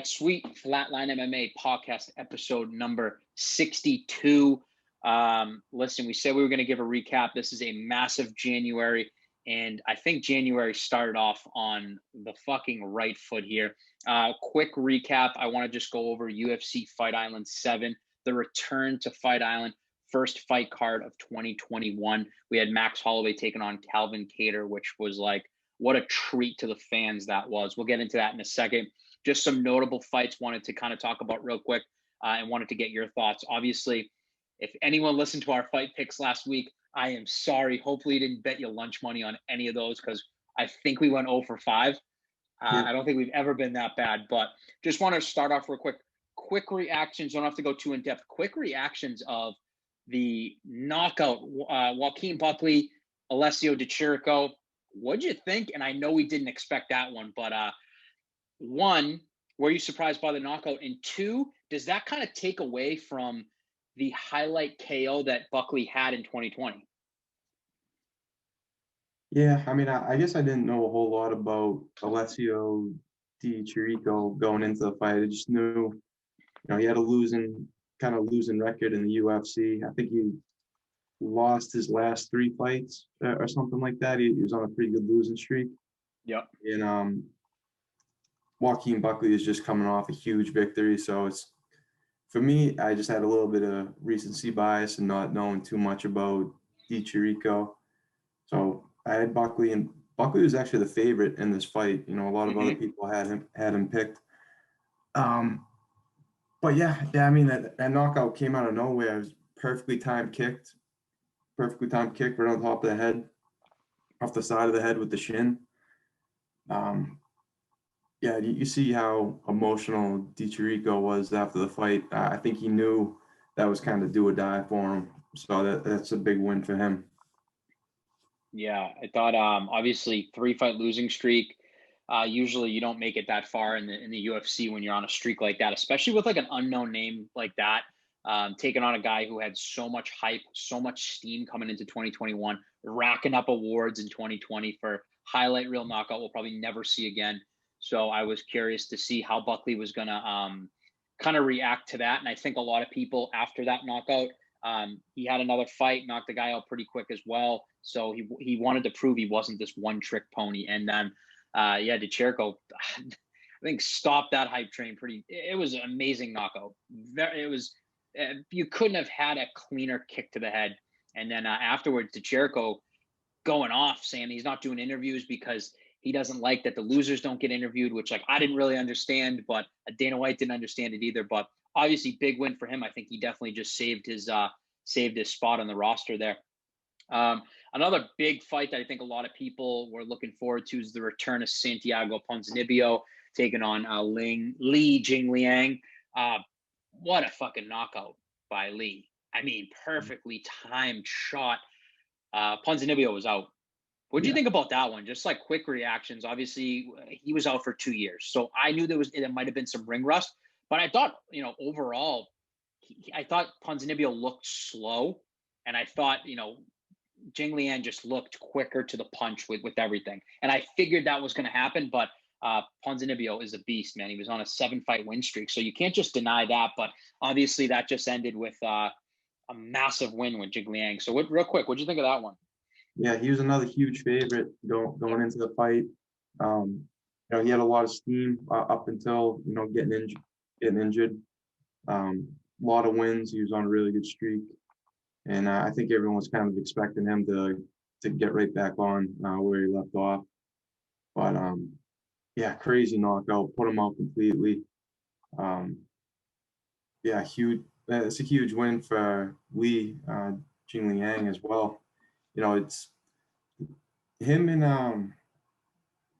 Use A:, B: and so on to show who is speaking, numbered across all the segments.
A: right, sweet. Flatline MMA podcast episode number 62. Listen, we said we were going to give a recap. This is a massive January, and I think January started off on the fucking right foot here. Quick recap. I want to just go over UFC Fight Island 7, the return to Fight Island, first fight card of 2021. We had Max Holloway taking on Calvin Kattar, which was like, what a treat to the fans that was. We'll get into that in a second. Just some notable fights wanted to kind of talk about real quick and wanted to get your thoughts. Obviously, if anyone listened to our fight picks last week, I am sorry. Hopefully you didn't bet your lunch money on any of those because I think we went 0 for 5. I don't think we've ever been that bad, but just want to start off real quick reactions. Don't have to go too in depth. Quick reactions of the knockout. Joaquin Buckley, Alessio Di Chirico. What'd you think? And I know we didn't expect that one, but one, were you surprised by the knockout? And two, does that kind of take away from the highlight KO that Buckley had in 2020?
B: Yeah, I mean, I guess I didn't know a whole lot about Alessio Di Chirico going into the fight. I just knew, he had a losing record in the UFC. I think he lost his last 3 fights or something like that. He was on a pretty good losing streak.
A: Yep.
B: And Joaquin Buckley is just coming off a huge victory. So it's, for me, I just had a little bit of recency bias and not knowing too much about Di Chirico. So I had Buckley, and Buckley was actually the favorite in this fight. A lot of other people had him picked. But yeah, I mean, that knockout came out of nowhere. It was perfectly timed kick right on top of the head, off the side of the head with the shin. Yeah, you see how emotional Di Chirico was after the fight. I think he knew that was kind of do or die for him. So that's a big win for him.
A: Yeah, I thought obviously 3-fight losing streak. Usually you don't make it that far in the UFC when you're on a streak like that, especially with like an unknown name like that. Taking on a guy who had so much hype, so much steam coming into 2021, racking up awards in 2020 for highlight reel knockout we'll probably never see again. So I was curious to see how Buckley was going to kind of react to that. And I think a lot of people after that knockout, he had another fight, knocked the guy out pretty quick as well. So he wanted to prove he wasn't this one-trick pony. And then, Di Chirico, I think, stopped that hype train it was an amazing knockout. You couldn't have had a cleaner kick to the head. And then afterwards, Di Chirico going off saying he's not doing interviews because he doesn't like that the losers don't get interviewed, which I didn't really understand, but Dana White didn't understand it either. But obviously big win for him. I think he definitely just saved his spot on the roster there. Another big fight that I think a lot of people were looking forward to is the return of Santiago Ponzinibbio taking on Li Jingliang. What a fucking knockout by Li. I mean, perfectly timed shot. Ponzinibbio was out. What do you think about that one? Just like quick reactions. Obviously, he was out for 2 years. So I knew there might have been some ring rust. But I thought, overall, I thought Ponzinibbio looked slow. And I thought, Jingliang just looked quicker to the punch with everything. And I figured that was going to happen. But Ponzinibbio is a beast, man. He was on a 7-fight win streak. So you can't just deny that. But obviously, that just ended with a massive win with Jingliang. So real quick, what'd you think of that one?
B: Yeah, he was another huge favorite going into the fight. He had a lot of steam up until getting injured. A lot of wins. He was on a really good streak, and I think everyone was kind of expecting him to get right back on where he left off. But crazy knockout, put him out completely. Huge. It's a huge win for Li Jingliang as well. It's him and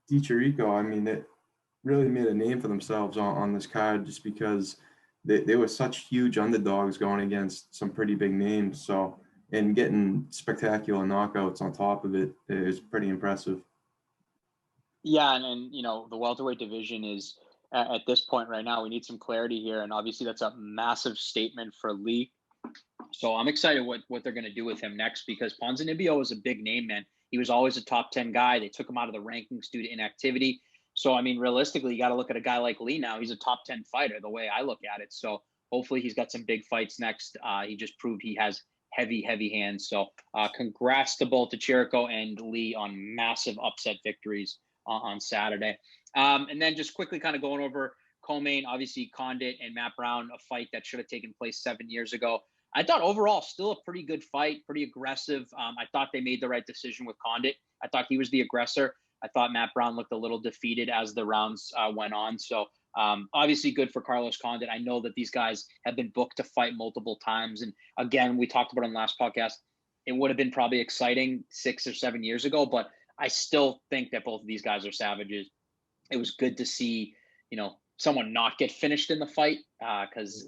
B: Di Chirico. I mean, it really made a name for themselves on this card just because they were such huge underdogs going against some pretty big names. So, and getting spectacular knockouts on top of it is pretty impressive.
A: Yeah, and the welterweight division is at this point right now. We need some clarity here, and obviously that's a massive statement for Li. So I'm excited what they're going to do with him next because Ponzinibbio is a big name, man. He was always a top 10 guy. They took him out of the rankings due to inactivity. So, I mean, realistically, you got to look at a guy like Lee now. He's a top 10 fighter, the way I look at it. So hopefully he's got some big fights next. He just proved he has heavy hands. So congrats to both Chirico and Lee on massive upset victories on Saturday. And then just quickly kind of going over co-main, obviously Condit and Matt Brown, a fight that should have taken place 7 years ago. I thought overall still a pretty good fight, pretty aggressive. I thought they made the right decision with Condit. I thought he was the aggressor. I thought Matt Brown looked a little defeated as the rounds went on. So obviously good for Carlos Condit. I know that these guys have been booked to fight multiple times. And again, we talked about on the last podcast, it would have been probably exciting 6 or 7 years ago, but I still think that both of these guys are savages. It was good to see, someone not get finished in the fight because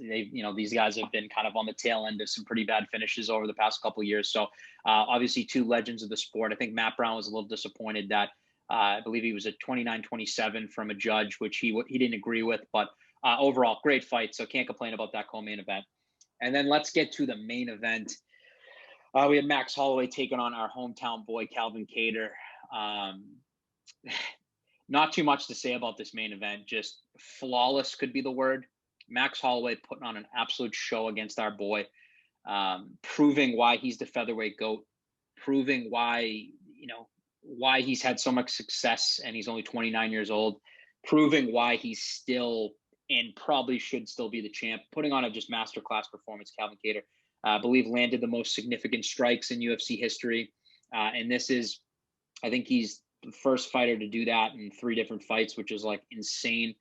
A: these guys have been kind of on the tail end of some pretty bad finishes over the past couple of years. So obviously 2 legends of the sport. I think Matt Brown was a little disappointed that I believe he was at 29-27 from a judge, which he didn't agree with. But overall, great fight. So can't complain about that co-main event. And then let's get to the main event. We had Max Holloway taking on our hometown boy, Calvin Kattar. Not too much to say about this main event. Just flawless could be the word. Max Holloway putting on an absolute show against our boy, proving why he's the featherweight GOAT, proving why he's had so much success and he's only 29 years old, proving why he's still and probably should still be the champ, putting on a just masterclass performance. Calvin Kattar, I believe, landed the most significant strikes in UFC history. And this is, I think he's the first fighter to do that in 3 different fights, which is like insane.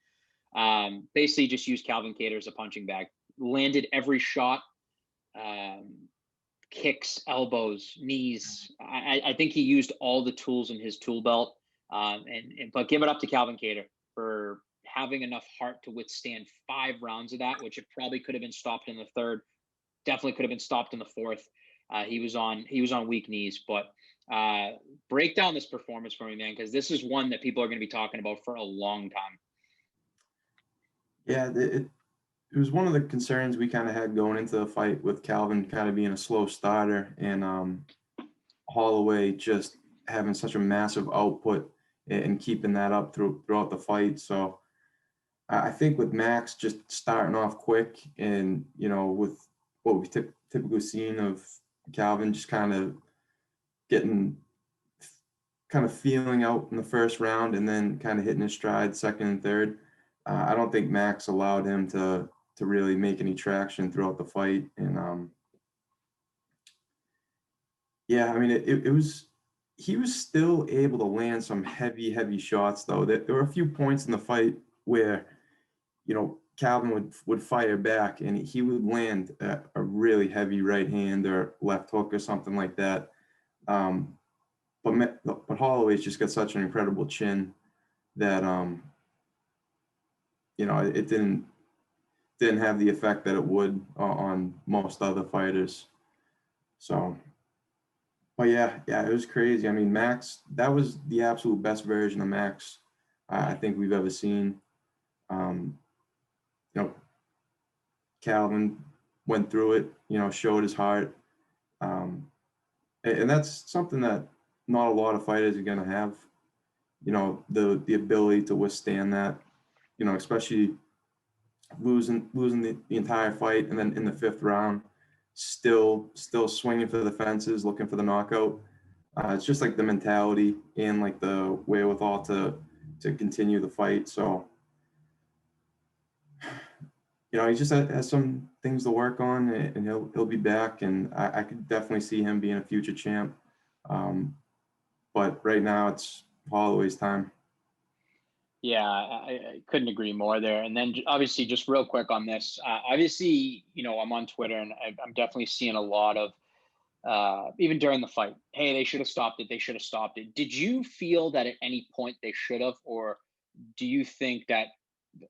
A: Basically just used Calvin Kattar as a punching bag, landed every shot, kicks, elbows, knees. I think he used all the tools in his tool belt. But give it up to Calvin Kattar for having enough heart to withstand 5 rounds of that, which it probably could have been stopped in the 3rd. Definitely could have been stopped in the 4th. He was on weak knees, but break down this performance for me, man, because this is one that people are going to be talking about for a long time.
B: Yeah, it was one of the concerns we kind of had going into the fight with Calvin kind of being a slow starter and Holloway just having such a massive output and keeping that up throughout the fight. So I think with Max just starting off quick and, with what we've typically seen of Calvin just kind of feeling out in the first round and then kind of hitting his stride 2nd and 3rd. I don't think Max allowed him to really make any traction throughout the fight. And I mean, he was still able to land some heavy shots, though. There were a few points in the fight where, Calvin would fire back and he would land a really heavy right hand or left hook or something like that. But Holloway's just got such an incredible chin that it didn't have the effect that it would on most other fighters. So, but yeah, it was crazy. I mean, Max, that was the absolute best version of Max I think we've ever seen. Calvin went through it, showed his heart. And that's something that not a lot of fighters are going to have, the ability to withstand that, especially losing the entire fight. And then in the 5th round, still swinging for the fences, looking for the knockout. It's just like the mentality and like the wherewithal to continue the fight. So, he just has some things to work on, and he'll be back. And I could definitely see him being a future champ. But right now it's Holloway's time.
A: Yeah, I couldn't agree more there. And then obviously, just real quick on this, obviously, I'm on Twitter and I'm definitely seeing a lot of, even during the fight, hey, they should have stopped it. They should have stopped it. Did you feel that at any point they should have, or do you think that,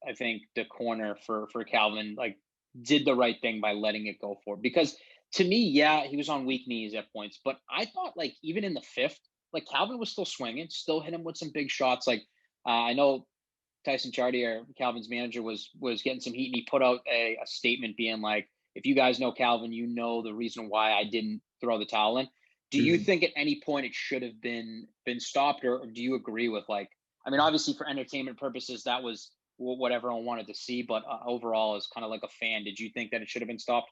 A: I think the corner for Calvin, like, did the right thing by letting it go for it? Because to me, yeah, he was on weak knees at points, but I thought like even in the 5th, like Calvin was still swinging, still hit him with some big shots. Like I know Tyson Chartier, Calvin's manager, was getting some heat, and he put out a statement being like, if you guys know Calvin, you know the reason why I didn't throw the towel in. Do you think at any point it should have been stopped, or do you agree with like, I mean, obviously for entertainment purposes, that was what everyone wanted to see. But overall, as kind of like a fan, did you think that it should have been stopped?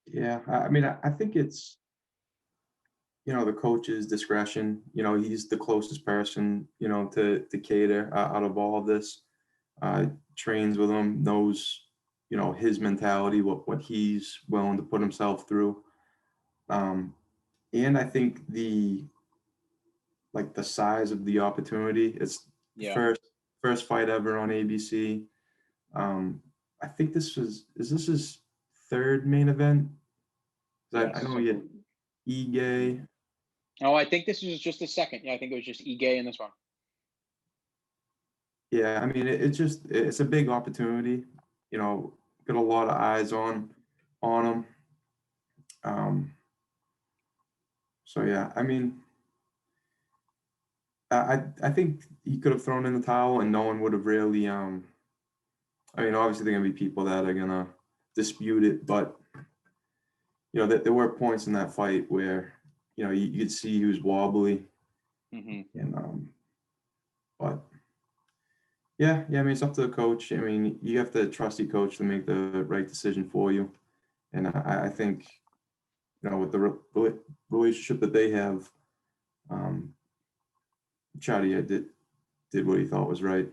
B: Yeah, I mean, I think it's, the coach's discretion. He's the closest person, to Cater out of all of this. Trains with him, knows, his mentality, what he's willing to put himself through. And I think the size of the opportunity. It's the
A: Yeah.
B: first fight ever on ABC. I think is this his third main event? I
A: Yes.
B: know he had Ige.
A: Oh, I think this was just a second. Yeah, I think it was just Ige in this one.
B: Yeah, I mean it's a big opportunity. Got a lot of eyes on him. Um, so yeah, I mean, I think he could have thrown in the towel and no one would have really. I mean, obviously there are gonna be people that are gonna dispute it, but there were points in that fight where you could see he was wobbly, and but yeah, I mean it's up to the coach. I mean you have to trust your coach to make the right decision for you, and I think with the relationship that they have, um, Chadia did what he thought was right.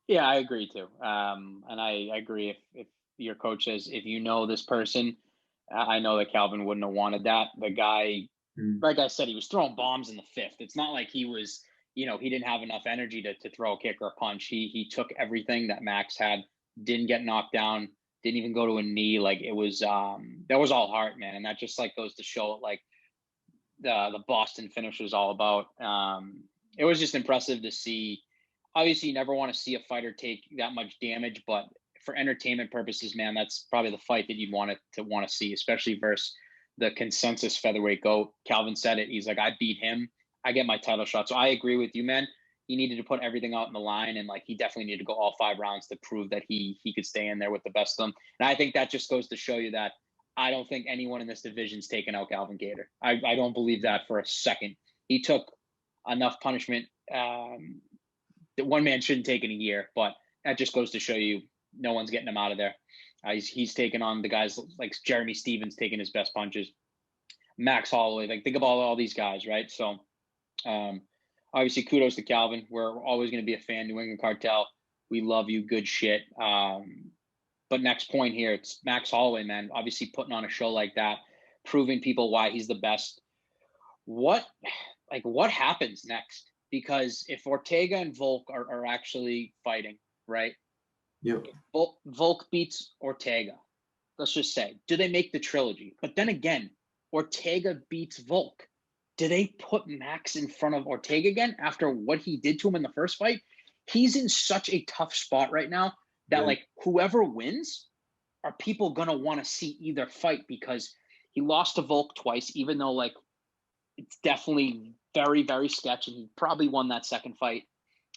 A: Yeah, I agree too. And I agree if your coach says if you know this person, I know that Calvin wouldn't have wanted that. The guy,
B: Mm.
A: like I said, he was throwing bombs in the fifth. It's not like he was, he didn't have enough energy to throw a kick or a punch. He took everything that Max had, didn't get knocked down, didn't even go to a knee. Like it was that was all heart, man. And that just like goes to show like the Boston finish was all about. It was just impressive to see. Obviously, you never want to see a fighter take that much damage, but for entertainment purposes, man, that's probably the fight that you'd want to see, especially versus the consensus featherweight GOAT. Calvin said it. He's like, I beat him. I get my title shot. So I agree with you, man. He needed to put everything out in the line, and like he definitely needed to go all 5 rounds to prove that he could stay in there with the best of them. And I think that just goes to show you that I don't think anyone in this division's taken out Calvin Gator. I don't believe that for a second. He took enough punishment that one man shouldn't take in a year, but that just goes to show you no one's getting him out of there. He's taking on the guys like Jeremy Stevens taking his best punches, Max Holloway. Like think about all these guys, right? So um, obviously kudos to Calvin. We're always going to be a fan. New England Cartel, we love you. Good shit. But next point here, it's Max Holloway, man. Obviously putting on a show like that, proving people why he's the best. What what happens next? Because if Ortega and Volk are actually fighting, right?
B: Yep.
A: Volk beats Ortega. Let's just say, do they make the trilogy? But then again, Ortega beats Volk. Do they put Max in front of Ortega again after what he did to him in the first fight? He's in such a tough spot right now that like whoever wins, are people gonna want to see either fight because he lost to Volk twice, even though like it's definitely very, very sketch, and he probably won that second fight.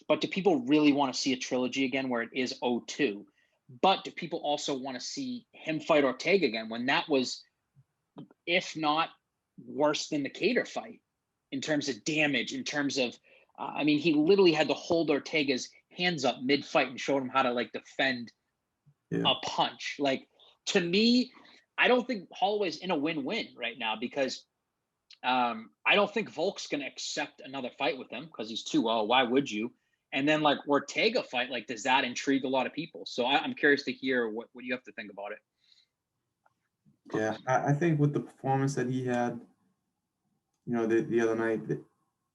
A: But do people really want to see a trilogy again where it is 0-2? But do people also want to see him fight Ortega again when that was, if not worse than the Cater fight in terms of damage, in terms of, I mean, he literally had to hold Ortega's hands up mid-fight and showed him how to like defend a punch. Like to me, I don't think Holloway's in a win-win right now because I don't think Volk's going to accept another fight with him because he's 2-0. Why would you? And then like Ortega fight, like does that intrigue a lot of people? So I'm curious to hear what you have to think about it.
B: Yeah, I think with the performance that he had, the other night,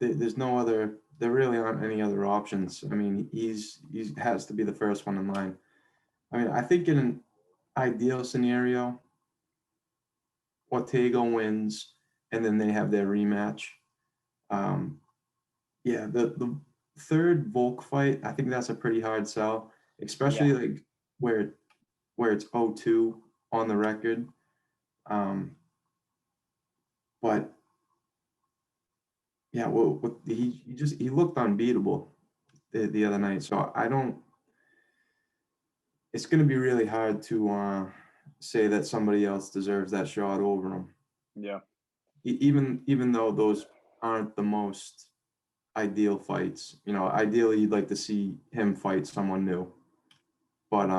B: there's no other. There really aren't any other options. I mean, he has to be the first one in line. I mean, I think in an ideal scenario, Ortega wins, and then they have their rematch. Yeah, the third Volk fight, I think that's a pretty hard sell, especially like where it's 0-2 on the record. But yeah, well, he looked unbeatable the other night. So I don't. It's going to be really hard to say that somebody else deserves that shot over him.
A: Yeah.
B: Even though those aren't the most ideal fights. You know, ideally you'd like to see him fight someone new. But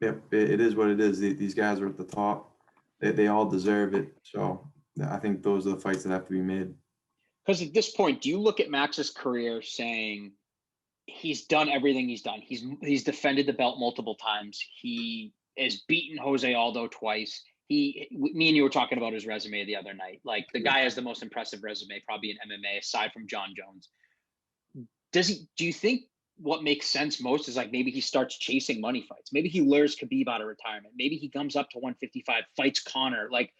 B: yep, it is what it is. These guys are at the top. They all deserve it. So I think those are the fights that have to be made.
A: Because at this point, do you look at Max's career saying he's done everything he's done? He's defended the belt multiple times. He has beaten Jose Aldo twice. Me and you were talking about his resume the other night. Like, the guy has the most impressive resume probably in MMA aside from John Jones. Do you think what makes sense most is like maybe he starts chasing money fights? Maybe he lures Khabib out of retirement. Maybe he comes up to 155, fights Conor. Like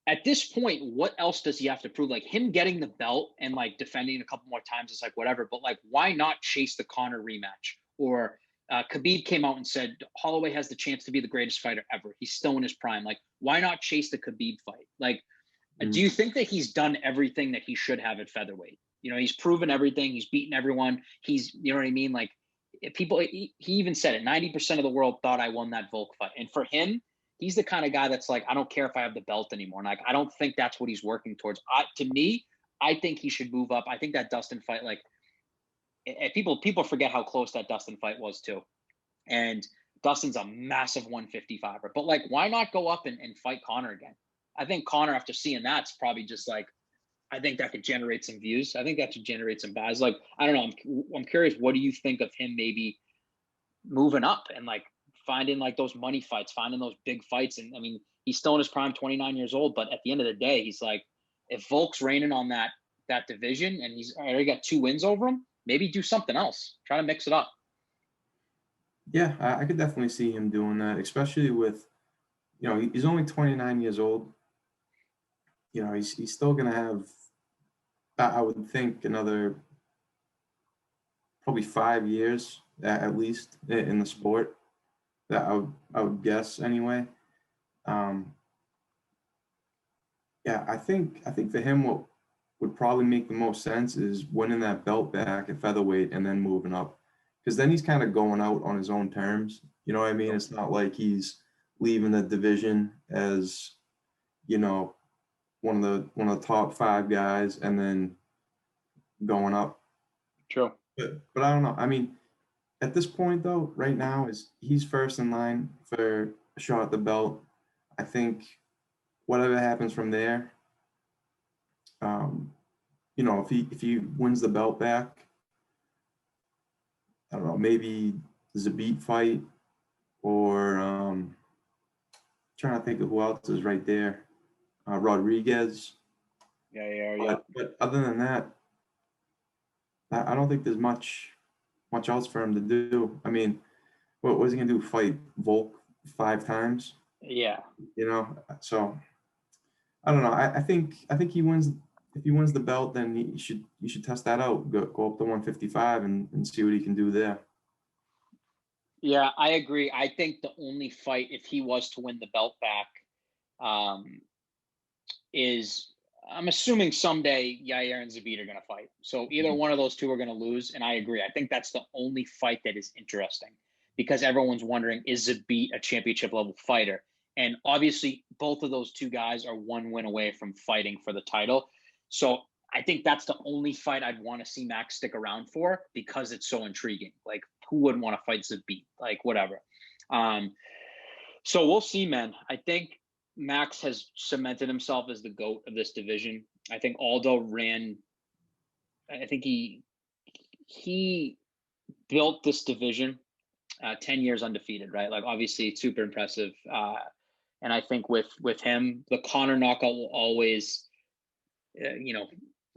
A: at this point, what else does he have to prove? Like, him getting the belt and like defending a couple more times is like whatever, but like, why not chase the Conor rematch? Or Khabib came out and said Holloway has the chance to be the greatest fighter ever. He's still in his prime. Like, why not chase the Khabib fight? Like, do you think that he's done everything that he should have at featherweight? You know, he's proven everything. He's beaten everyone. You know what I mean? Like, he even said it, 90% of the world thought I won that Volk fight. And for him, he's the kind of guy that's like, I don't care if I have the belt anymore. And like, I don't think that's what he's working towards. To me, I think he should move up. I think that Dustin fight, like, people forget how close that Dustin fight was too. And Dustin's a massive 155er, but like, why not go up and fight Conor again? I think Conor, after seeing that's probably just like, I think that could generate some views. I think that should generate some buys. Like, I don't know. I'm curious. What do you think of him maybe moving up and like finding like those money fights, finding those big fights? And I mean, he's still in his prime, 29 years old. But at the end of the day, he's like, if Volk's reigning on that division and he's already got 2 wins over him, maybe do something else. Try to mix it up.
B: Yeah, I could definitely see him doing that, especially with, you know, he's only 29 years old. You know, he's still going to have, I would think, another probably 5 years at least in the sport. That I would guess anyway. Yeah, I think for him, what would probably make the most sense is winning that belt back at featherweight and then moving up, because then he's kind of going out on his own terms. You know what I mean? It's not like he's leaving the division as, you know, one of the top 5 guys and then going up.
A: True.
B: But I don't know. I mean, at this point though, right now is he's first in line for a shot at the belt. I think whatever happens from there, you know, if he wins the belt back, I don't know, maybe Zabit fight or trying to think of who else is right there. Rodriguez.
A: Yeah.
B: But other than that, I don't think there's much else for him to do. I mean, what was he gonna do? Fight Volk 5 times?
A: Yeah.
B: You know, so I don't know. I think he wins. If he wins the belt, then you should test that out. Go up to 155 and see what he can do there.
A: Yeah, I agree. I think the only fight, if he was to win the belt back, is, I'm assuming someday Yair and Zabit are going to fight. So either one of those two are going to lose. And I agree. I think that's the only fight that is interesting, because everyone's wondering, is Zabit a championship level fighter? And obviously both of those two guys are 1 win away from fighting for the title. So I think that's the only fight I'd want to see Max stick around for, because it's so intriguing. Like, who wouldn't want to fight Zabit? Like, whatever. So we'll see, man. I think Max has cemented himself as the GOAT of this division. I think Aldo ran, I think he built this division 10 years undefeated, right? Like, obviously it's super impressive. And I think with him, the Conor knockout will always,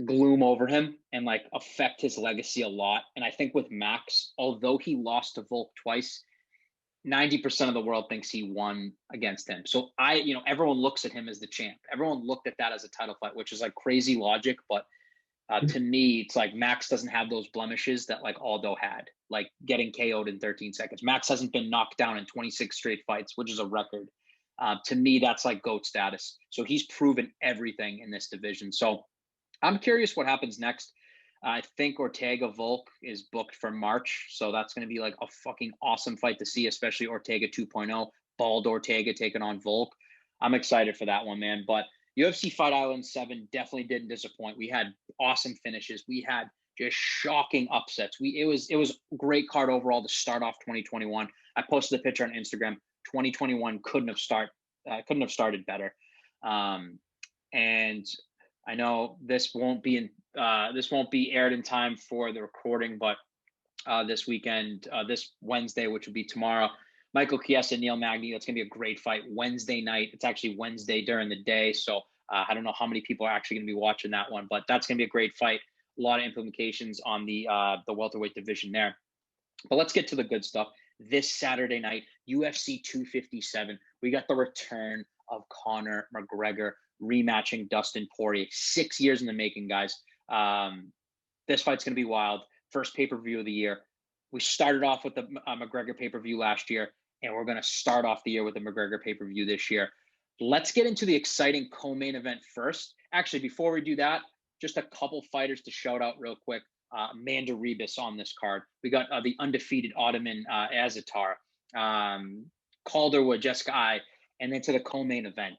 A: gloom over him and like affect his legacy a lot. And I think with Max, although he lost to Volk twice, 90% of the world thinks he won against him. So everyone looks at him as the champ. Everyone looked at that as a title fight, which is like crazy logic. But to me, it's like Max doesn't have those blemishes that like Aldo had, like getting KO'd in 13 seconds. Max hasn't been knocked down in 26 straight fights, which is a record. To me, that's like GOAT status. So he's proven everything in this division. So I'm curious what happens next. I think Ortega Volk is booked for March. So that's going to be like a fucking awesome fight to see, especially Ortega 2.0, bald Ortega taking on Volk. I'm excited for that one, man. But UFC Fight Island 7 definitely didn't disappoint. We had awesome finishes. We had just shocking upsets. It was a great card overall to start off 2021. I posted the picture on Instagram. 2021 couldn't have started better. And I know this won't be aired in time for the recording, but this weekend, this Wednesday, which would be tomorrow, Michael Chiesa, Neil Magny. That's going to be a great fight Wednesday night. It's actually Wednesday during the day. So I don't know how many people are actually going to be watching that one, but that's going to be a great fight. A lot of implications on the welterweight division there. But let's get to the good stuff. This Saturday night, UFC 257, we got the return of Conor McGregor rematching Dustin Poirier. 6 years in the making, guys. This fight's going to be wild. First pay-per-view of the year. We started off with the McGregor pay-per-view last year, and we're going to start off the year with the McGregor pay-per-view this year. Let's get into the exciting co-main event first. Actually, before we do that, just a couple fighters to shout out real quick. Amanda Rebus on this card. We got the undefeated Ottoman Azatar, Calderwood, Jessica Eye, and then to the co-main event,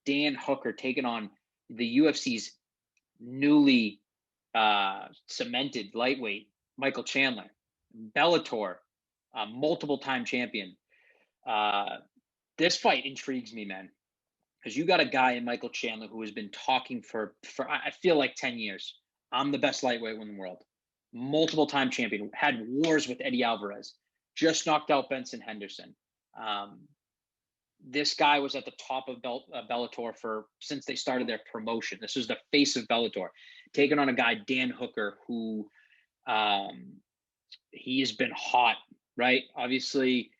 A: Dan Hooker taking on the UFC's newly cemented lightweight Michael Chandler, Bellator, multiple-time champion. This fight intrigues me, man, because you got a guy in Michael Chandler who has been talking for I feel like 10 years. I'm the best lightweight in the world. Multiple-time champion. Had wars with Eddie Alvarez. Just knocked out Benson Henderson. This guy was at the top of Bellator since they started their promotion. This was the face of Bellator. Taking on a guy, Dan Hooker, who he has been hot, right? Obviously,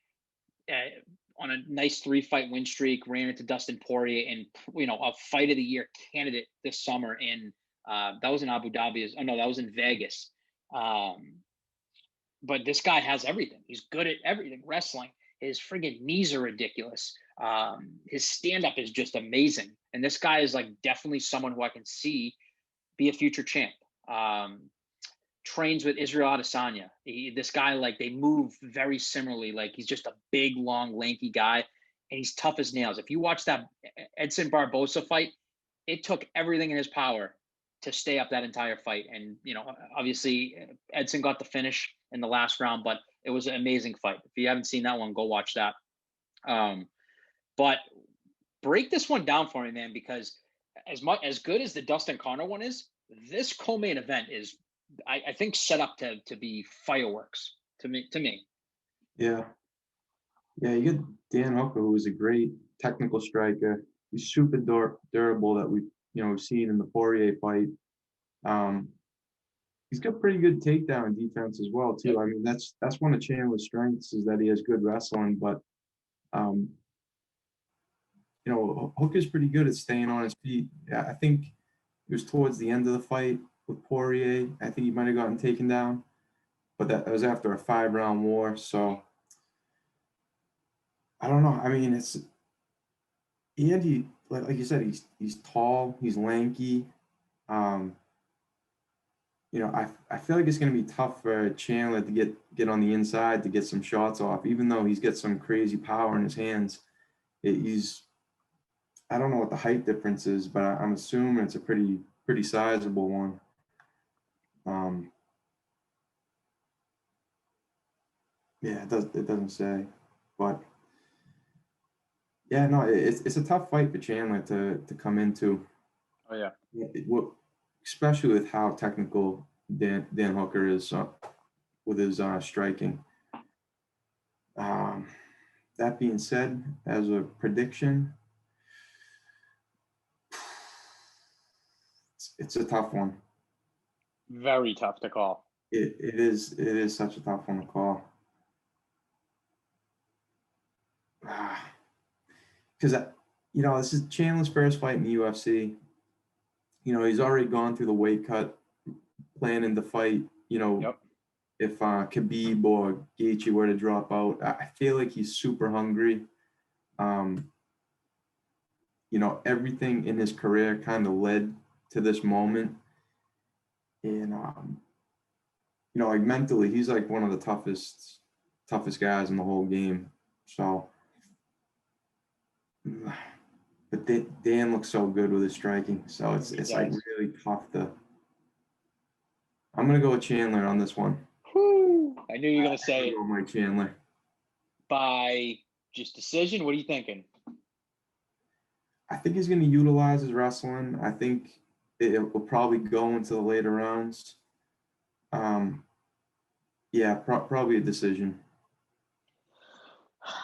A: on a nice 3-fight win streak, ran into Dustin Poirier and, a fight of the year candidate this summer in that was in Abu Dhabi. That was in Vegas. But this guy has everything. He's good at everything. Wrestling. His friggin' knees are ridiculous. His stand-up is just amazing. And this guy is like definitely someone who I can see be a future champ. Trains with Israel Adesanya. This guy, like, they move very similarly. Like, he's just a big, long, lanky guy, and he's tough as nails. If you watch that Edson Barbosa fight, it took everything in his power to stay up that entire fight. And, obviously Edson got the finish in the last round, but it was an amazing fight. If you haven't seen that one, go watch that. But break this one down for me, man, because as good as the Dustin Conor one is, this co-main event is, I think, set up to be fireworks to me.
B: Yeah. Yeah, you get Dan Hooker, who is a great technical striker. He's super durable that we've seen in the Poirier fight. He's got pretty good takedown defense as well, too. I mean, that's one of Chandler's strengths, is that he has good wrestling, but Hooker's pretty good at staying on his feet. Yeah, I think it was towards the end of the fight with Poirier. I think he might have gotten taken down, but that was after a 5-round war. So I don't know. I mean, Andy, like you said, he's tall, he's lanky. I feel like it's going to be tough for Chandler to get on the inside to get some shots off, even though he's got some crazy power in his hands. I don't know what the height difference is, but I'm assuming it's a pretty sizable one. Yeah, it doesn't say, but yeah, no, it's a tough fight for Chandler to come into.
A: Oh yeah.
B: Especially with how technical Dan Hooker is with his striking. That being said, as a prediction, it's a tough one.
A: Very tough to call.
B: It is such a tough one to call. Because this is Chandler's first fight in the UFC. He's already gone through the weight cut, planning to fight.
A: Yep.
B: If Khabib or Gaethje were to drop out, I feel like he's super hungry. Everything in his career kind of led to this moment. And, like mentally, he's like one of the toughest guys in the whole game. So but Dan looks so good with his striking, so
A: He
B: it's like
A: does.
B: really tough to. I'm gonna go with Chandler on this one.
A: Whew. I knew you were
B: I
A: gonna
B: have to
A: say
B: go
A: it.
B: with Mike Chandler.
A: By just decision. What are you thinking?
B: I think he's gonna utilize his wrestling. I think it will probably go into the later rounds. Um, yeah, probably a decision.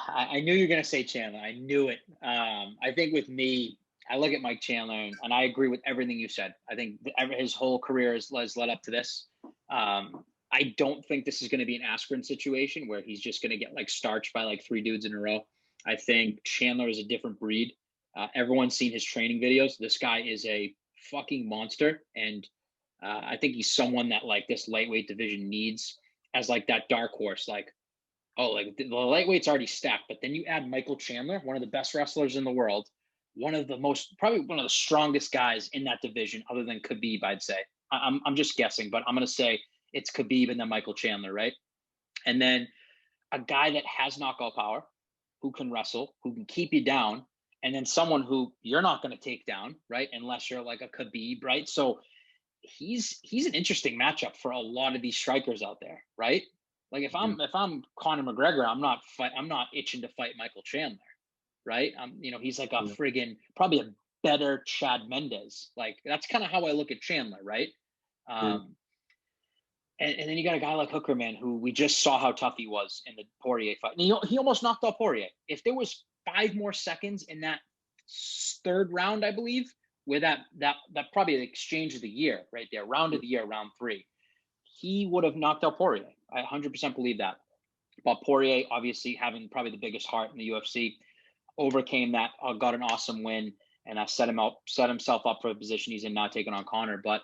A: I knew you were gonna say Chandler. I knew it. I think with me, I look at Mike Chandler and I agree with everything you said. I think his whole career has led up to this. I don't think this is going to be an Askren situation where he's just going to get like starched by like three dudes in a row. I think Chandler is a different breed. Everyone's seen his training videos. This guy is a fucking monster, and I think he's someone that like this lightweight division needs as like that dark horse. Like, oh, like the lightweight's already stacked, but then you add Michael Chandler, one of the best wrestlers in the world, one of the most, probably one of the strongest guys in that division, other than Khabib, I'd say. I'm just guessing, but I'm going to say it's Khabib and then Michael Chandler, right? And then a guy that has knockout power, who can wrestle, who can keep you down, and then someone who you're not going to take down, right? Unless you're like a Khabib, right? So he's an interesting matchup for a lot of these strikers out there, right? Like if I'm Conor McGregor, I'm not itching to fight Michael Chandler, right? He's like a
B: Yeah.
A: friggin' probably a better Chad Mendes. Like that's kind of how I look at Chandler, right?
B: Yeah.
A: Um, and then you got a guy like Hooker, man, who we just saw how tough he was in the Poirier fight. And he almost knocked out Poirier. If there was 5 more seconds in that third round, I believe, where that probably the exchange of the year right there, round of the year, round 3, he would have knocked out Poirier. I 100% believe that. But Poirier, obviously having probably the biggest heart in the UFC, overcame that, got an awesome win, and set himself up for the position he's in now, taking on Conor. But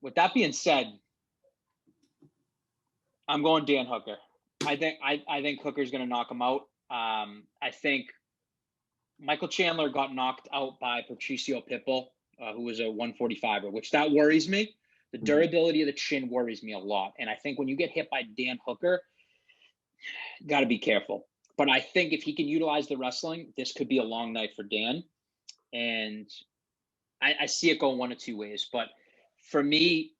A: with that being said, I'm going Dan Hooker. I think Hooker's going to knock him out. I think Michael Chandler got knocked out by Patricio Pitbull, who was a 145er, which that worries me. The
B: Mhm.
A: durability of the chin worries me a lot. And I think when you get hit by Dan Hooker, got to be careful. But I think if he can utilize the wrestling, this could be a long night for Dan. And I see it going one of two ways. But for me,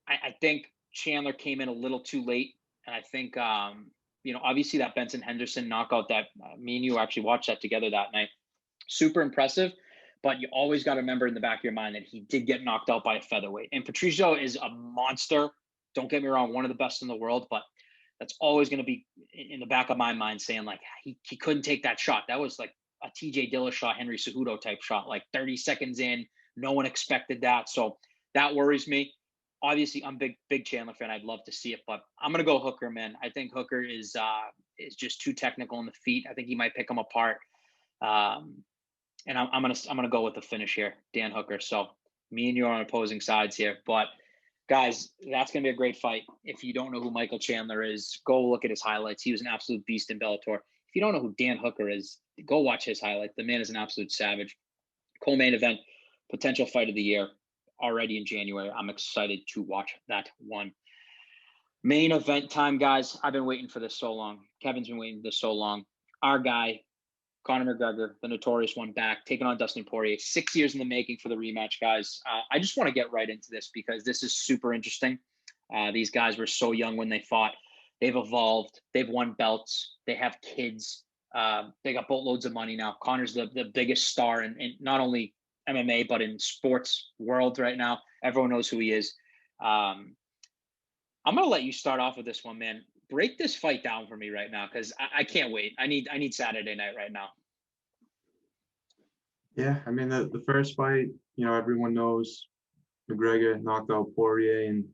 A: I think Chandler came in a little too late. And I think, obviously that Benson Henderson knockout that me and you actually watched that together that night, super impressive. But you always got to remember in the back of your mind that he did get knocked out by a featherweight. And Patricio is a monster. Don't get me wrong, one of the best in the world. But that's always going to be in the back of my mind saying, like, he couldn't take that shot. That was like a TJ Dillashaw, Henry Cejudo type shot, like 30 seconds in. No one expected that. So that worries me. Obviously, I'm big Chandler fan. I'd love to see it, but I'm gonna go Hooker, man. I think Hooker is just too technical in the feet. I think he might pick him apart. Um, and I'm gonna go with the finish here, Dan Hooker. So me and you are on opposing sides here, but guys, that's gonna be a great fight. If you don't know who Michael Chandler is, go look at his highlights. He was an absolute beast in Bellator. If you don't know who Dan Hooker is, go watch his highlights. The man is an absolute savage. Co-main event, potential fight of the year, already in January. I'm excited to watch that one. Main event time, guys. I've been waiting for this so long. Kevin's been waiting for this so long. Our guy, Conor McGregor, the notorious one, back, taking on Dustin Poirier. 6 years in the making for the rematch, guys. I just want to get right into this because this is super interesting. These guys were so young when they fought. They've evolved. They've won belts. They have kids. They got boatloads of money now. Conor's the biggest star in not only MMA, but in sports world right now. Everyone knows who he is. I'm going to let you start off with this one, man. Break this fight down for me right now because I can't wait. I need Saturday night right now.
B: Yeah, I mean the first fight, everyone knows McGregor knocked out Poirier in,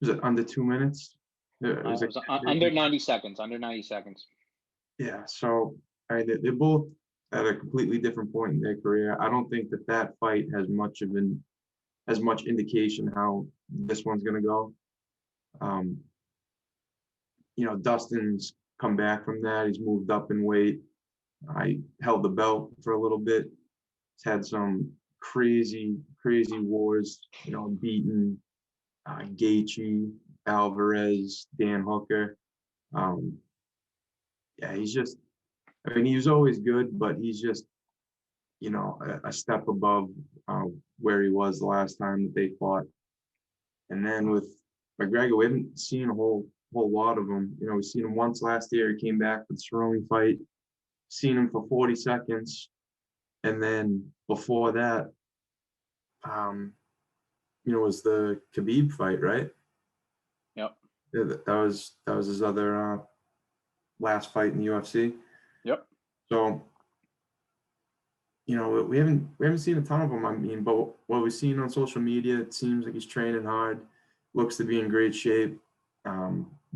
B: was it under 2 minutes? It was
A: It
B: like
A: was
B: 10
A: under
B: minutes.
A: 90 seconds. Under 90 seconds.
B: Yeah, so I mean they're both at a completely different point in their career. I don't think that fight has much indication how this one's gonna go. Um, Dustin's come back from that. He's moved up in weight. I held the belt for a little bit. He's had some crazy, crazy wars, beaten Gaethje, Alvarez, Dan Hooker. Yeah, he's just I mean, he was always good, but he's just, a step above where he was the last time that they fought. And then with McGregor, we haven't seen a whole lot of him. We've seen him once last year. He came back for the Cerrone fight. Seen him for 40 seconds, and then before that, was the Khabib fight, right?
A: Yep.
B: That was his other last fight in the UFC.
A: Yep.
B: So, we haven't seen a ton of him. I mean, but what we've seen on social media, it seems like he's training hard, looks to be in great shape.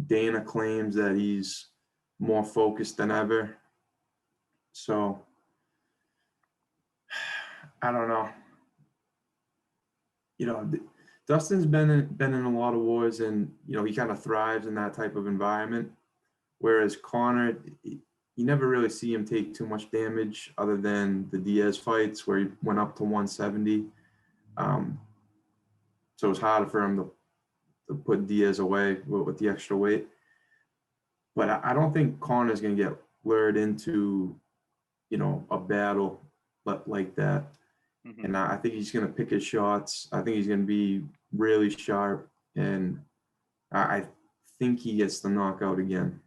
B: Dana claims that he's more focused than ever. So, I don't know. Dustin's been in a lot of wars, and he kind of thrives in that type of environment. Whereas Conor, you never really see him take too much damage, other than the Diaz fights where he went up to 170. So it's harder for him to put Diaz away with the extra weight. But I don't think Conor's going to get lured into, a battle like that. Mm-hmm. And I think he's going to pick his shots. I think he's going to be really sharp. And I think he gets the knockout again.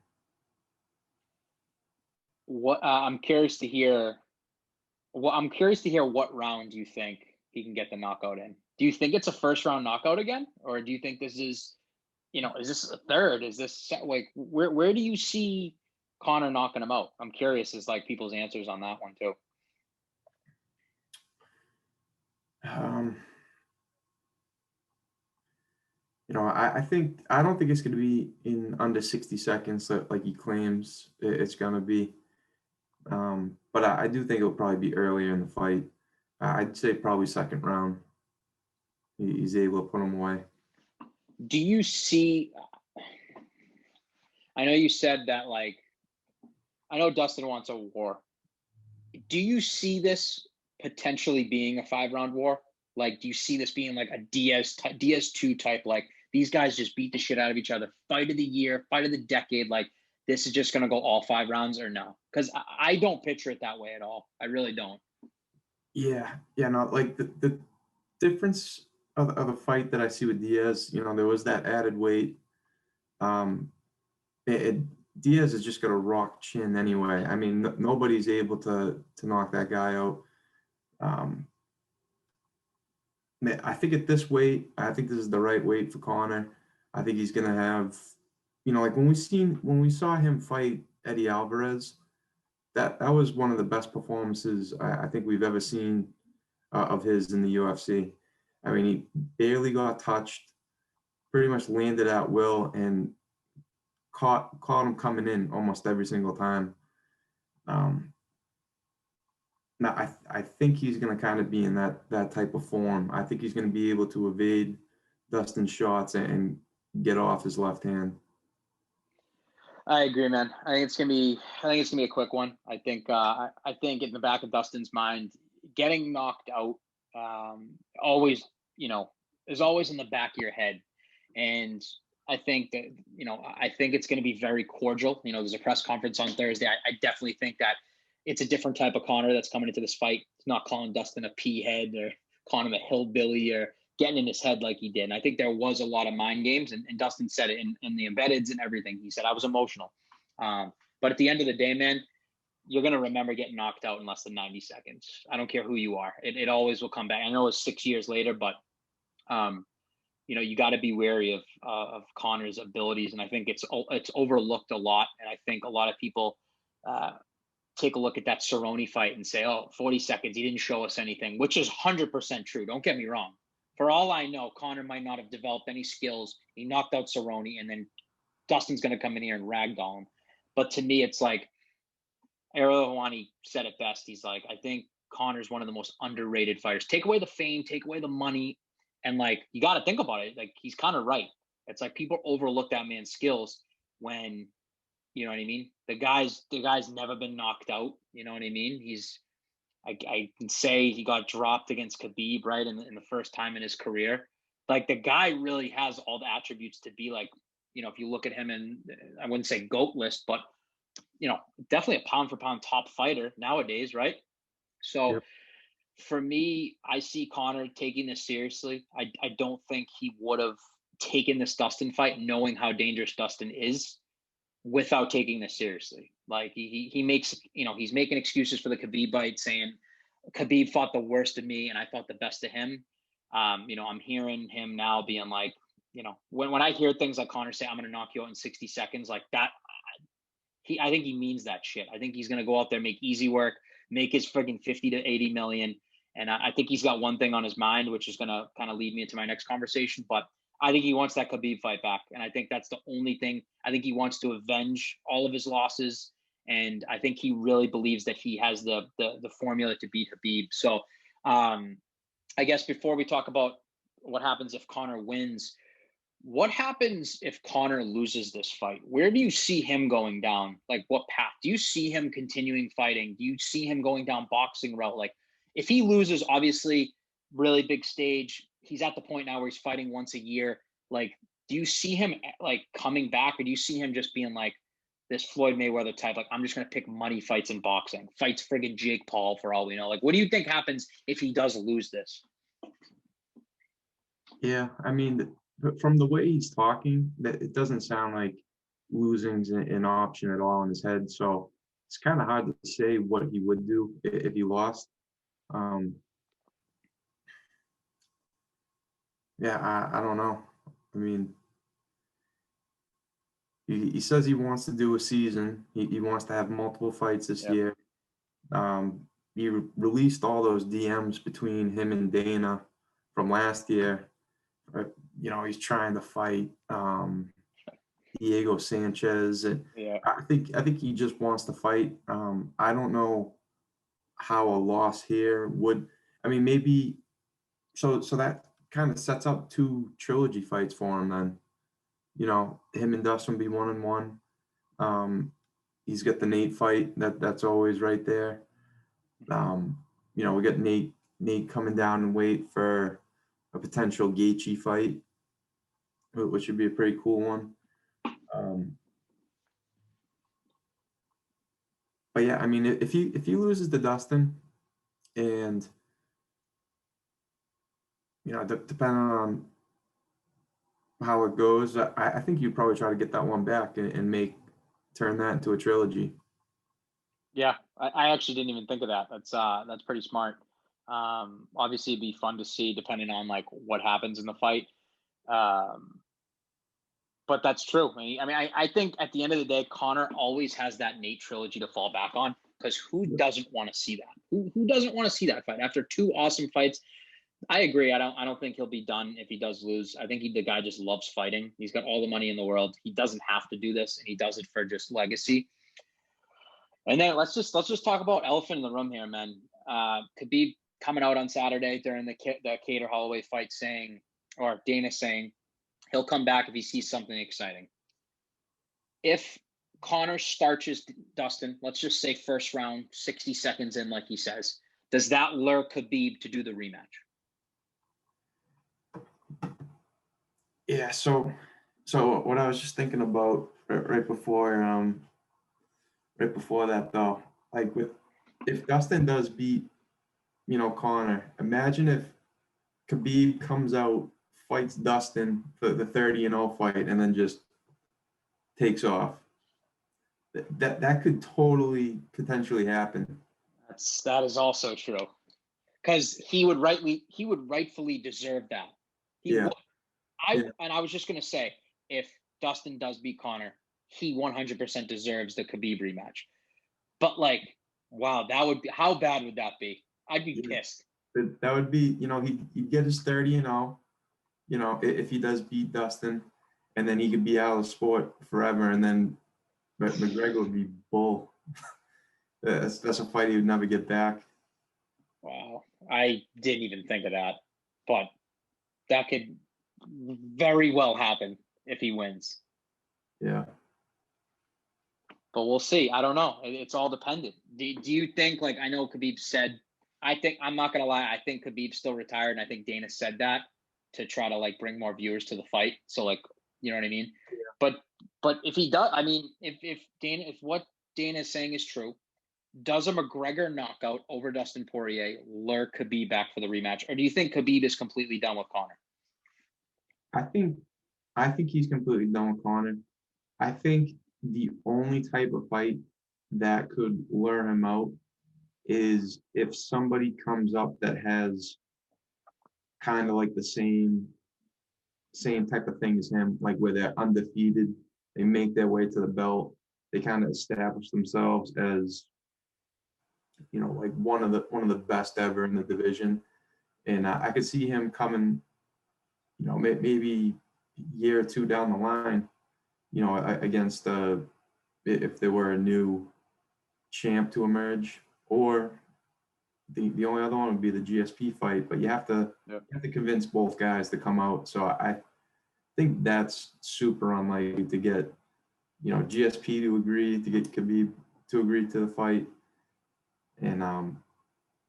A: I'm curious to hear what round you think he can get the knockout in. Do you think it's a first round knockout again? Or do you think this is, is this a third? Is this like, where do you see Conor knocking him out? I'm curious as like people's answers on that one too.
B: I don't think it's going to be in under 60 seconds like he claims it's going to be. But I do think it'll probably be earlier in the fight. I'd say probably second round. He's able to put him away.
A: Do you see? I know you said that, like, I know Dustin wants a war. Do you see this potentially being a 5-round war? Like, do you see this being like a Diaz 2 type? Like, these guys just beat the shit out of each other. Fight of the year, fight of the decade. Like, this is just going to go all 5 rounds, or no? Because I don't picture it that way at all. I really don't.
B: Yeah. No, like the difference of the fight that I see with Diaz, there was that added weight. Diaz is just got a rock chin anyway. I mean, nobody's able to knock that guy out. I think at this weight, I think this is the right weight for Conor. I think he's going to have, like when we saw him fight Eddie Alvarez, that was one of the best performances I think we've ever seen of his in the UFC. I mean, he barely got touched, pretty much landed at will, and caught him coming in almost every single time. Now, I think he's going to kind of be in that type of form. I think he's going to be able to evade Dustin's shots and get off his left hand.
A: I agree, man. I think it's gonna be a quick one. I think in the back of Dustin's mind, getting knocked out always, is always in the back of your head. And I think that, I think it's going to be very cordial. There's a press conference on Thursday. I definitely think that it's a different type of Conor that's coming into this fight. He's not calling Dustin a pea head or calling him a hillbilly or getting in his head like he did. And I think there was a lot of mind games, and Dustin said it in the embeddeds and everything. He said, I was emotional. But at the end of the day, man, you're going to remember getting knocked out in less than 90 seconds. I don't care who you are. It always will come back. I know it's 6 years later, but, you got to be wary of Conor's abilities. And I think it's overlooked a lot. And I think a lot of people take a look at that Cerrone fight and say, 40 seconds, he didn't show us anything, which is 100% true. Don't get me wrong. For all I know, Conor might not have developed any skills. He knocked out Cerrone, and then Dustin's going to come in here and ragdoll him. But to me, it's like Ariel Helwani said it best. He's like, I think Conor's one of the most underrated fighters. Take away the fame, take away the money, and like, you got to think about it. Like, he's kind of right. It's like people overlook that man's skills when, you know what I mean? The guy's never been knocked out. You know what I mean? I can say he got dropped against Khabib, right, in the first time in his career. Like, the guy really has all the attributes to be like, if you look at him, and I wouldn't say GOAT list, but definitely a pound for pound top fighter nowadays, right? So
B: Yep.
A: for me, I see Connor taking this seriously. I don't think he would have taken this Dustin fight knowing how dangerous Dustin is without taking this seriously. Like he makes, he's making excuses for the Khabib fight, saying Khabib fought the worst of me and I fought the best of him. I'm hearing him now being like, when I hear things like Connor say, I'm going to knock you out in 60 seconds, like that, I think he means that shit. I think he's going to go out there, make easy work, make his friggin' 50 to 80 million. And I think he's got one thing on his mind, which is going to kind of lead me into my next conversation. But I think he wants that Khabib fight back. And I think that's the only thing. I think he wants to avenge all of his losses. And I think he really believes that he has the formula to beat Khabib. So I guess before we talk about what happens if Connor wins, what happens if Connor loses this fight? Where do you see him going down? Like, what path? Do you see him continuing fighting? Do you see him going down boxing route? Like, if he loses, obviously, really big stage. He's at the point now where he's fighting once a year. Like, do you see him like coming back, or do you see him just being like this Floyd Mayweather type? Like, I'm just gonna pick money fights in boxing, fights friggin' Jake Paul for all we know. Like, what do you think happens if he does lose this?
B: Yeah, I mean, from the way he's talking, that it doesn't sound like losing's an option at all in his head. So it's kind of hard to say what he would do if he lost. Um, yeah, I don't know. I mean, he says he wants to do a season. He wants to have multiple fights this
A: Yep.
B: year. He released all those DMs between him and Dana from last year. He's trying to fight Diego Sanchez, and
A: Yeah.
B: I think he just wants to fight. I don't know how a loss here would. I mean, maybe so that kind of sets up two trilogy fights for him. Then, him and Dustin be 1-1. Um, he's got the Nate fight that's always right there. We got Nate coming down and wait for a potential Gaethje fight, which would be a pretty cool one. Um, but yeah, I mean, if he loses to Dustin, and depending on how it goes, I think you probably try to get that one back and turn that into a trilogy.
A: Yeah, I actually didn't even think of that. That's pretty smart. Obviously, it'd be fun to see depending on like what happens in the fight. Um, but that's true. I think at the end of the day, Connor always has that Nate trilogy to fall back on, because who doesn't want to see that? Who doesn't want to see that fight after two awesome fights? I agree. I don't think he'll be done if he does lose. I think the guy just loves fighting. He's got all the money in the world. He doesn't have to do this, and he does it for just legacy. And then let's just talk about elephant in the room here, man. Khabib coming out on Saturday during the Cater Holloway fight saying, or Dana saying, he'll come back if he sees something exciting. If Connor starches Dustin, let's just say first round, 60 seconds in, like he says, does that lure Khabib to do the rematch?
B: Yeah. So what I was just thinking about right before that though, like if Dustin does beat Connor, imagine if Khabib comes out, fights Dustin for the 30-0 fight, and then just takes off. That could totally potentially happen.
A: That is also true, because he would rightfully deserve that. He
B: Yeah.
A: would. And I was just gonna say, if Dustin does beat Connor, he 100% deserves the Khabib rematch. But like, wow, how bad would that be? I'd be pissed.
B: That would be, he'd get his 30-0, if he does beat Dustin, and then he could be out of the sport forever, and then McGregor would be bull. That's a fight he would never get back.
A: Wow, I didn't even think of that, but that could very well happen if he wins.
B: Yeah.
A: But we'll see. I don't know. It's all dependent. Do you think, like, I know Khabib said, I'm not going to lie, I think Khabib's still retired, and I think Dana said that to try to, like, bring more viewers to the fight. So, like, you know what I mean? Yeah. But if he does, I mean, if Dana is saying is true, does a McGregor knockout over Dustin Poirier lure Khabib back for the rematch, or do you think Khabib is completely done with Conor?
B: I think I think he's completely done with Conor. I think the only type of fight that could lure him out is if somebody comes up that has kind of like the same type of thing as him, like where they're undefeated, they make their way to the belt, they kind of establish themselves as, you know, like one of the best ever in the division. And I could see him coming, you know, maybe a year or two down the line, you know, against if there were a new champ to emerge, or the only other one would be the GSP fight. But
C: Yep.
B: you have to convince both guys to come out. So I think that's super unlikely to get, you know, GSP to agree, to get Khabib to agree to the fight. And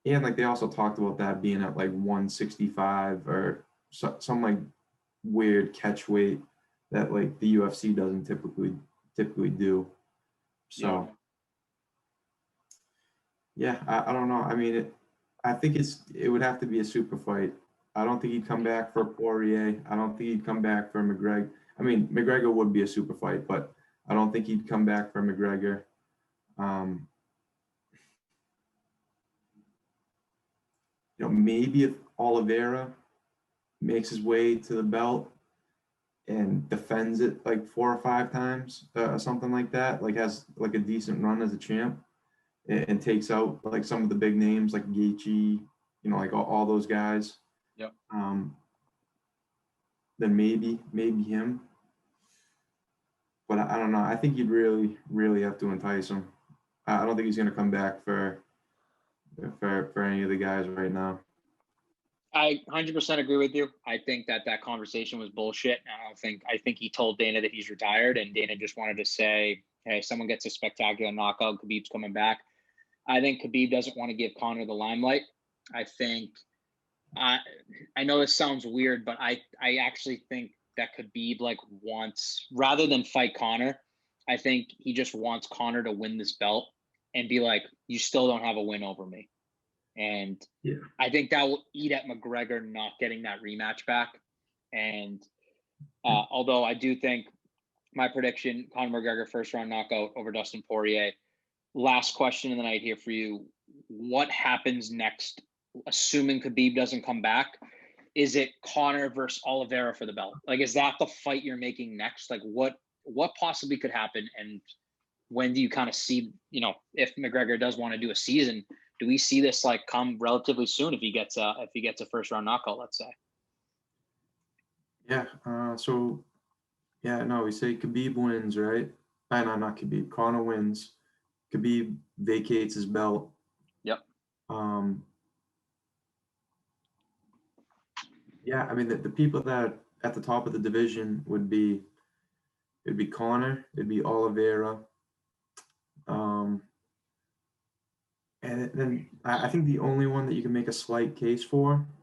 B: like they also talked about that being at like 165 or some like weird catch weight that like the UFC doesn't typically do. So yeah, I don't know. I mean, I think it would have to be a super fight. I don't think he'd come back for Poirier. I don't think he'd come back for McGregor. I mean, McGregor would be a super fight, but I don't think he'd come back for McGregor. You know, maybe if Oliveira makes his way to the belt and defends it like 4 or 5 times, something like that, like has like a decent run as a champ, and takes out like some of the big names like Gaethje, you know, like all those guys.
C: Yep.
B: Then maybe him. But I don't know. I think you'd really have to entice him. I don't think he's going to come back for any of the guys right now.
A: I 100% agree with you. I think that conversation was bullshit. I think he told Dana that he's retired, and Dana just wanted to say, "Hey, someone gets a spectacular knockout, Khabib's coming back." I think Khabib doesn't want to give Conor the limelight. I think I know this sounds weird, but I actually think that Khabib like wants, rather than fight Conor, I think he just wants Conor to win this belt and be like, "You still don't have a win over me." And
B: Yeah.
A: I think that will eat at McGregor not getting that rematch back. And although I do think my prediction, Conor McGregor first round knockout over Dustin Poirier. Last question of the night here for you. What happens next, assuming Khabib doesn't come back? Is it Conor versus Oliveira for the belt? Like, is that the fight you're making next? Like, what possibly could happen? And when do you kind of see, you know, if McGregor does want to do a season, do we see this like come relatively soon if he gets a first round knockout, let's say?
B: Yeah. So yeah, no, we say Khabib wins, right? No, not Khabib. Conor wins. Khabib vacates his belt.
A: Yep.
B: Yeah, I mean the people that at the top of the division it'd be Conor, it'd be Oliveira, and then I think the only one that you can make a slight case for